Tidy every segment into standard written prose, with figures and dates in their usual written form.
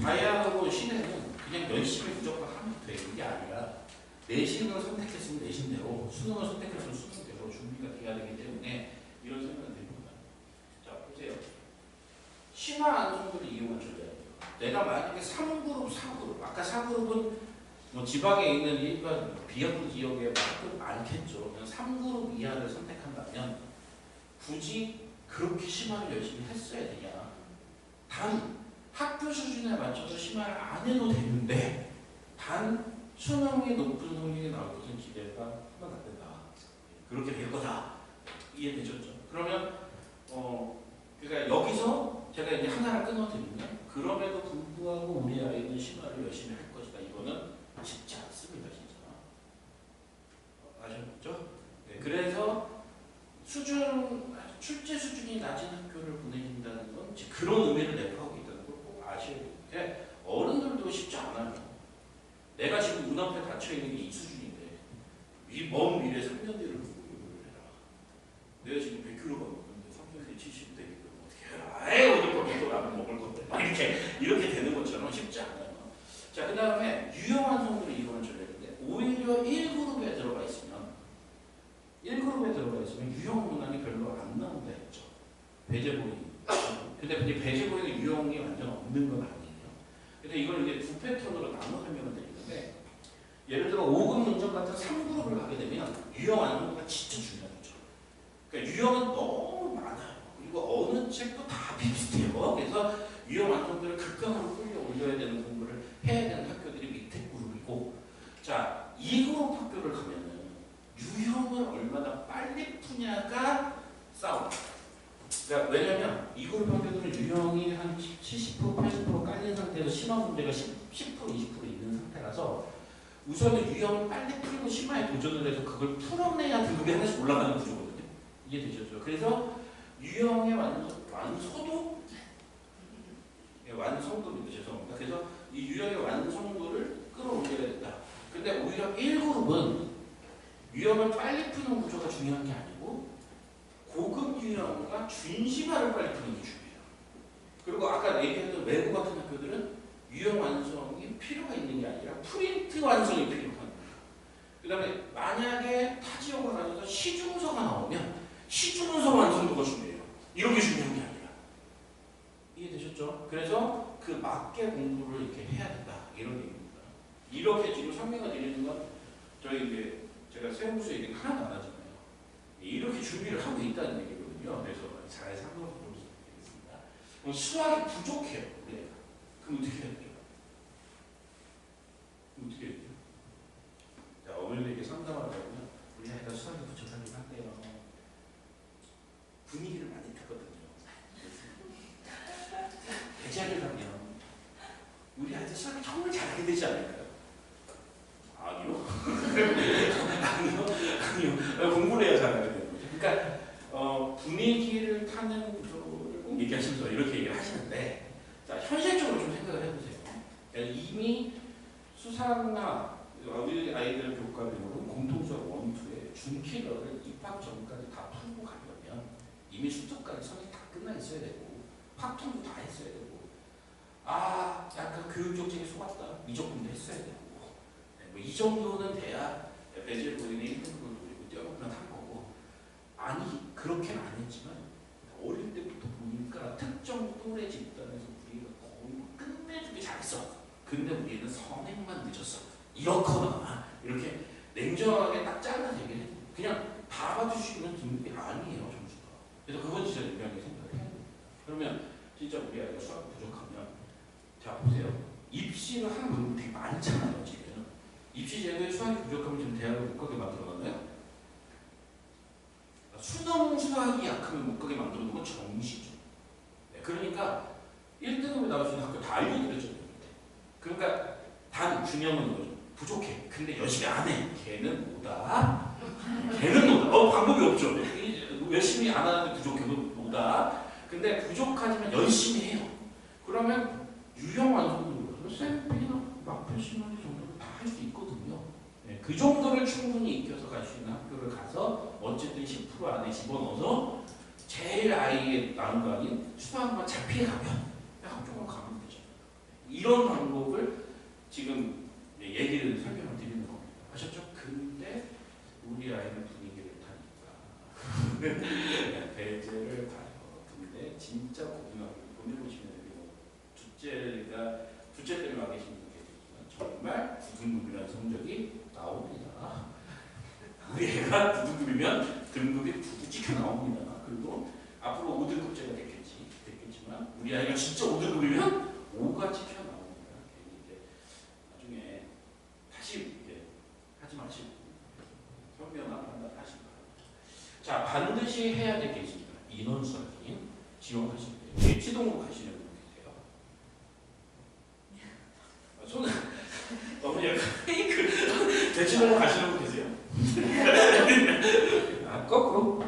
다이아하고 시내는 그냥 열심히 무조건 하면 돼. 이게 아니라 내신을 선택했으면 내신대로, 수능을 선택했으면 수능대로 준비가 돼야 되기 때문에 이런 생각이 듭니다. 자, 보세요. 심화 안성들을 이용한 전략이에요. 내가 만약에 3그룹, 4그룹, 아까 4그룹은 뭐 지방에 있는 일반 비학부 지역에 학교 많겠죠. 그냥 3그룹 이하를 선택한다면 굳이 그렇게 심화를 열심히 했어야 되냐. 단 학교 수준에 맞춰서 심화를 안 해도 되는데 단 수능이 높은 성적이 나올 것은 기대가 하면 안 된다. 그렇게 될 거다. 이해되셨죠? 그러면 그러니까 여기서 제가 이제 하나를 끊어드리면 그럼에도 불구하고 우리 아이는 심화를 열심히 할 것이다. 이거는 쉽지 않습니다. 진짜. 아셨죠? 네, 그래서 출제 수준이 낮은 학교를 보내신다는 건 그런 의미를 내포하고 있다는 걸 꼭 아셔야 되는데 어른들도 쉽지 않아요. 내가 지금 눈앞에 닫혀있는 게 이 수준인데 이 먼 미래 3년 뒤를 보고 해라. 내가 지금 100kg가 넘는데 3년 뒤에 70대 되면 어떻게 해라. 에이 어디 거기 또 라면 먹을 건데 이렇게 되는 것처럼 쉽지 않아요. 자, 그 다음에 유용한 성들을 이루는 전략인데 오히려 1그룹에 들어가 있으면 유형 문항이 별로 안 나온다 했죠. 배제 보기. 근데 배제 보기는 유형이 완전 없는 건 아니에요. 근데 이걸 이제 두 패턴으로 나눠 설명을 드리는데 예를 들어 5급 문점 같은 3그룹을 가게 되면 유형 완성도가 진짜 중요하죠. 그러니까 유형은 너무 많아요. 그리고 어느 책도 다 비슷해요. 그래서 유형 완성도를 극강으로 끌려 올려야 되는 공부를 해야 되는 학교들이 밑에 그룹이고, 자 2그룹 학교를 가면은 유형을 얼마나 빨리 푸냐가 싸움이에요. 그러니까 왜냐면 이 그룹 학교들은 유형이 한 70%, 80% 깔린 상태에서 심화 문제가 10%, 20% 있는 상태라서 우선은 유형을 빨리 풀고 심화에 도전을 해서 그걸 풀어내야 등급이 하나씩 올라가는 구조거든요. 이해되셨죠? 그래서 유형의 완성도입니다. 죄송합니다. 그래서 이 유형의 완성도를 끌어올려야 된다. 근데 오히려 1그룹은 유형을 빨리 푸는 구조가 중요한 게 아니고 고급 유형과 준심화를 빨리 푸는 게 중요해요. 그리고 아까 얘기했던 외고 같은 학교들은 유형 완성이 필요가 있는 게 아니라 프린트 완성이 필요한 거예요. 그 다음에 만약에 타지역을 가져서 시중서가 나오면 시중서 완성도가 중요해요. 이런 게 중요한 게 아니라. 이해되셨죠? 그래서 그 맞게 공부를 이렇게 해야 된다. 이런 얘기입니다. 이렇게 지금 설명을 드리는 건 저희 이제 제가 세무수 얘기는 하나도 안 하잖아요. 이렇게 준비를 하고 있다는 얘기거든요. 그래서 잘 상상해 보겠습니다. 그럼 수학이 부족해요. 우리가. 그럼 어떻게 해야 돼요? 어떻게 해야 돼요? 자, 어머니에게 상담하려면 우리 아이가 수학이 부족하긴 한데요. 분위기를 많이 타거든요. 대자를 가면 우리 아이들 수학을 정말 잘하게 되지 않을까요? 아니요. 아니요. 공부를 해야 잘하게 되는 거죠. 그러니까 분위기를 타는 구조를 꼭 얘기하시면서 이렇게 얘기를 하시는데, 자, 현실적으로 좀 생각을 해보세요. 이미 수상나 우리 아이들 교과별로 공통수학 1, 2의 준킬러를 입학 전까지 다 풀고 가려면 이미 수특까지 성적이 다 끝나 있어야 되고 확통도 다 했어야 되고, 아 약간 교육적증에 속았다 미적분도 했어야 되고, 뭐 이 정도는 돼야 배제를 보이는 1등급을 노리고 뛰어넘으면 한 거고, 아니 그렇게는 안 했지만 어릴 때부터 보니까 특정 또래 집단에서 우리가 거의 끝내주기 잘했어. 근데 우리는 선행만 늦었어. 이렇거나 이렇게 냉정하게 딱 잘라서 얘기를 해요. 그냥 다 봐주시는 등급이 아니에요, 점수가. 그래서 그건 진짜 유명하게 생각을 해야 됩니다. 그러면 진짜 우리 아이가 수학 부족하면, 자 보세요. 입시를 하는 분들 되게 많잖아요, 지금. 입시 제도에 수학이 부족하면 지금 대학을 못 가게 만들어놨나요? 수능 수학이 약하면 못 가게 만들어 놓은 건 정시죠. 네, 그러니까 1등급에 나올 수 있는 학교 다 알려드렸죠. 그러니까 단 중요한 거죠. 부족해. 근데 열심히 안 해. 걔는 뭐다? 걔는 뭐다? 방법이 없죠. 열심히 안 하는데 부족해도 뭐다? 근데 부족하지만 열심히 해요. 그러면 유형 완성도 쌤이나 막표시너리 정도는 다 할 수 있거든요. 네, 그 정도를 충분히 익혀서 갈 수 있는 학교를 가서 어쨌든 10% 안에 집어넣어서 제일 아이의 나은 거 아닌 수학만 잘 피해가면 학교만 가면 되죠. 이런 방법을 지금 얘기를 설명을 드리는 겁니다. 아셨죠? 근데 우리 아이는 분위기를 타니까 배제를 봐요. 근데 진짜 고등학교 보내보시면 둘째 때문에 와 계신 분이 계시지만 정말 9등급이라는 성적이 나옵니다. 우리 애가 9등급이면 등급이 푹 찍혀 나옵니다. 그리고 앞으로 5등급제가 됐겠지만 우리 아이가 진짜 5등급이면 5가 찍혀 나옵니다. 괜히 이제 나중에 다시 이제 하지 마시고 현명한 판단 하시기 바랍니다. 자, 반드시 해야 될 게 있습니다. 인원수 확인 지원하실 때 대치동으로 가시는 분 계세요. 손은 너무 약간 페이크. 대치동으로 가시는 분 계세요? 아, 거꾸로?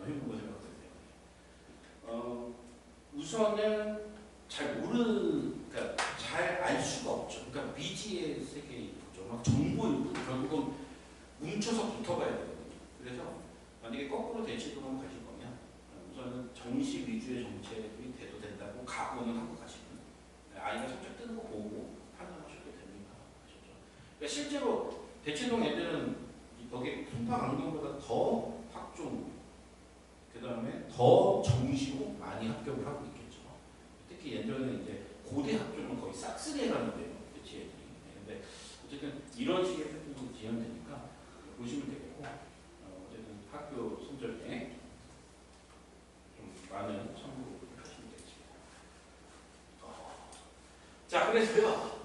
힘보고 생각하세요. 우선은 그러니까 잘 알 수가 없죠. 그러니까 미지의 세계에 있죠. 막 정보일 뿐 결국은 뭉쳐서 붙어가야 되거든요. 그래서 만약에 거꾸로 대치동으로 가실 거면 우선은 정시 위주의 정책이 돼도 된다고 각오는 하고 가시면 아이가 성적 뜨는 거 보고 판단하셔도 됩니다. 아셨죠? 그러니까 실제로 대치동 애들은 여기 송파 강동보다 더 학종, 그 다음에 더 정시로 많이 합격을 하고 있겠죠. 특히 예전에 이제 고대 학종은 거의 싹쓸이라는데요, 대치 애들이. 근데 어쨌든 이런 식의 패턴이 지연되니까 보시면 되겠고, 어쨌든 학교 성적에 좀 많은 참고를 하시면 되겠습니다. 자, 그래서요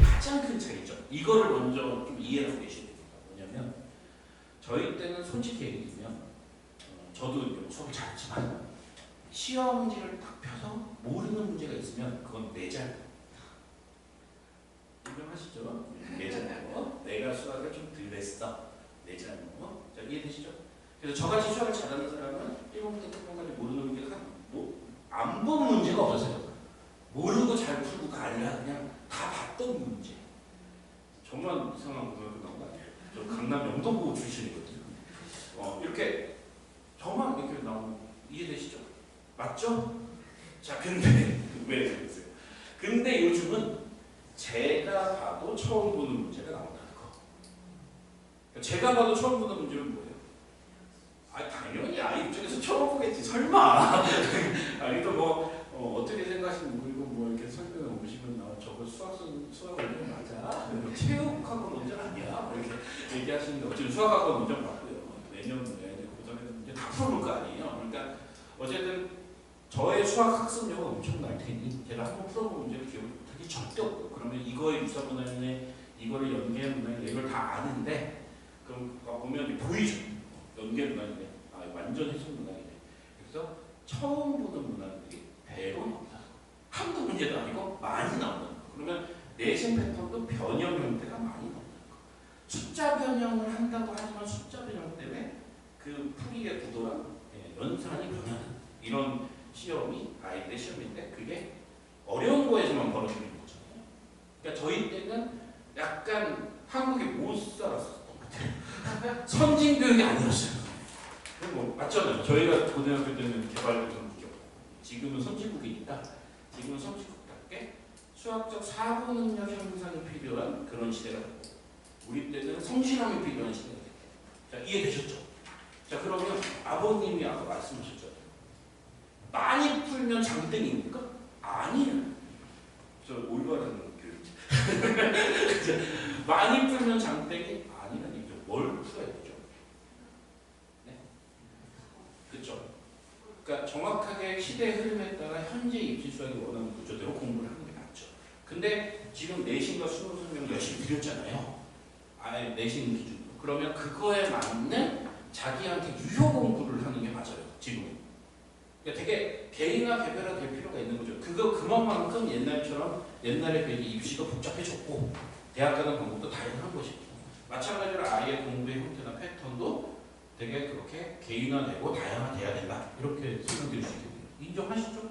가장 큰 차이점, 이거를 먼저 좀 이해하고 계셔야 됩니다. 뭐냐면 저희 때는 솔직히 얘기하면 저도 수업을 잘했지만 시험지를 딱 펴서 모르는 문제가 있으면 그건 내 잘못. 인정하시죠? 내 잘못. 내가 수학을 좀 덜 했어. 내 잘못. 자, 이해되시죠? 그래서 저같이 수학을 잘하는 사람은 1번부터 끝번까지 모르는 문제가 안 본 문제가 없었어요. 모르고 잘 풀고가 아니라 그냥 다 봤던 문제. 정말 이상한 고등학교 나온 거 아니에요? 저 강남 영동고 출신이거든요. 이렇게 저만 이렇게 나오는 거 이해되시죠? 맞죠? 자, 근데 왜 그랬어요? 근데 요즘은 제가 봐도 처음 보는 문제가 나온다는 거. 제가 봐도 처음 보는 문제는 뭐예요? 당연히 아이 입장에서 처음 보겠지. 설마. 이거 뭐 어떻게 생각하시는 그리고 뭐 이렇게 설명해 보시면 저거 수학 원장 맞아. 체육학원 원장 아니야. 이렇게 얘기하시는데 어쨌든 수학학원 원장 맞고요. 내년 고등학교 이제 다 풀어볼 거 아니에요. 그러니까 어쨌든 저의 수학 학습력은 엄청날 테니 제가 한번 풀어본 문제를 기억이 절대 없고 그러면 이거의 유사문화에 이거를 연계문화에 이걸 다 아는데 그럼 보면 보이죠. 연계문화인데 완전 해석문화이네. 그래서 처음 보는 문화들이 배로 나온다. 한두 문제도 아니고 많이 나온다. 그러면 내신 패턴도 변형 형태가 많이 나온다. 숫자 변형을 한다고 하지만 숫자 변형 때문에 그 풀이의 구도랑 연산이 변하는 이런 시험이 아이들의 시험인데 그게 어려운 거에서만 벌어지는 거잖아요. 그러니까 저희 때는 약간 한국에 못 살았었던 것 같아요. 선진 교육이 아니었어요. 뭐 맞잖아요. 저희가 고등학교 때는 개발도상 국이었고 지금은 선진국이니까 지금은 선진국답게 수학적 사고 능력 향상이 필요한 그런 시대가 됐고 우리 때는 성실함이 필요한 시대가 됐고 자, 이해되셨죠? 자, 그러면 아버님이 아까 말씀하셨죠. 많이 풀면 장땡입니까? 아니에요. 저 올바른 교육이죠. 많이 풀면 장땡이 아니라는 얘기죠. 뭘 풀어야 되죠? 네? 그렇죠. 그러니까 정확하게 시대 흐름에 따라 현재 입시 수학이 원하는 구조대로 공부를 하는 게 맞죠. 근데 지금 내신과 수능 설명 열심히 드렸잖아요. 아예 내신 기준으로. 그러면 그거에 맞는 자기한테 유효 공부를 하는 게 맞아요. 지금. 그러니까 되게 개인화 개별화 될 필요가 있는 거죠. 그만큼 옛날에 비해 입시가 복잡해졌고 대학 가는 방법도 다양한 것이고 마찬가지로 아이의 공부의 형태나 패턴도 되게 그렇게 개인화되고 다양화돼야 된다. 이렇게 설명드릴 수 있겠네요. 인정하시죠?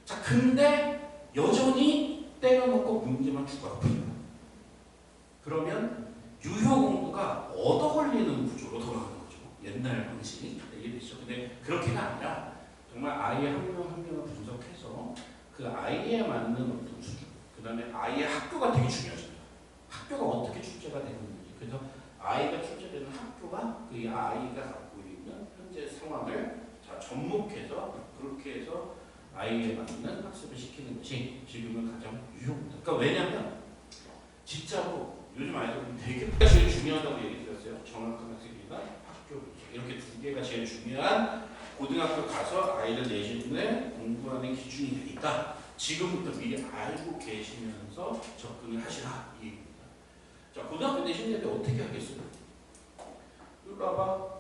자, 근데 여전히 때려놓고 문제만 추가로 풀립니다. 그러면 유효 공부가 얻어 걸리는 구조로 돌아가는 거죠. 옛날 방식이 이해되시죠? 근데 그렇게가 아니라 정말 아이 한 명 한 명을 분석해서 그 아이에 맞는 어떤 수준, 그 다음에 아이의 학교가 되게 중요하잖아요. 학교가 어떻게 출제가 되는지. 그래서 아이가 출제되는 학교가 그 아이가 갖고 있는 현재 상황을 자 접목해서 그렇게 해서 아이에 맞는 학습을 시키는 것이 지금은 가장 유효합니다. 그러니까 왜냐하면 진짜로 요즘 아이들은 되게 제일 중요하다고 얘기 드렸어요. 정확한 학습이나 학교 분석. 이렇게 두 개가 제일 중요한 고등학교 가서 아이들 내신을 공부하는 기준이 되니까 지금부터 미리 알고 계시면서 접근을 하시라 이 얘기입니다. 자, 고등학교 내신 대비 어떻게 하겠어요? 이리 와봐.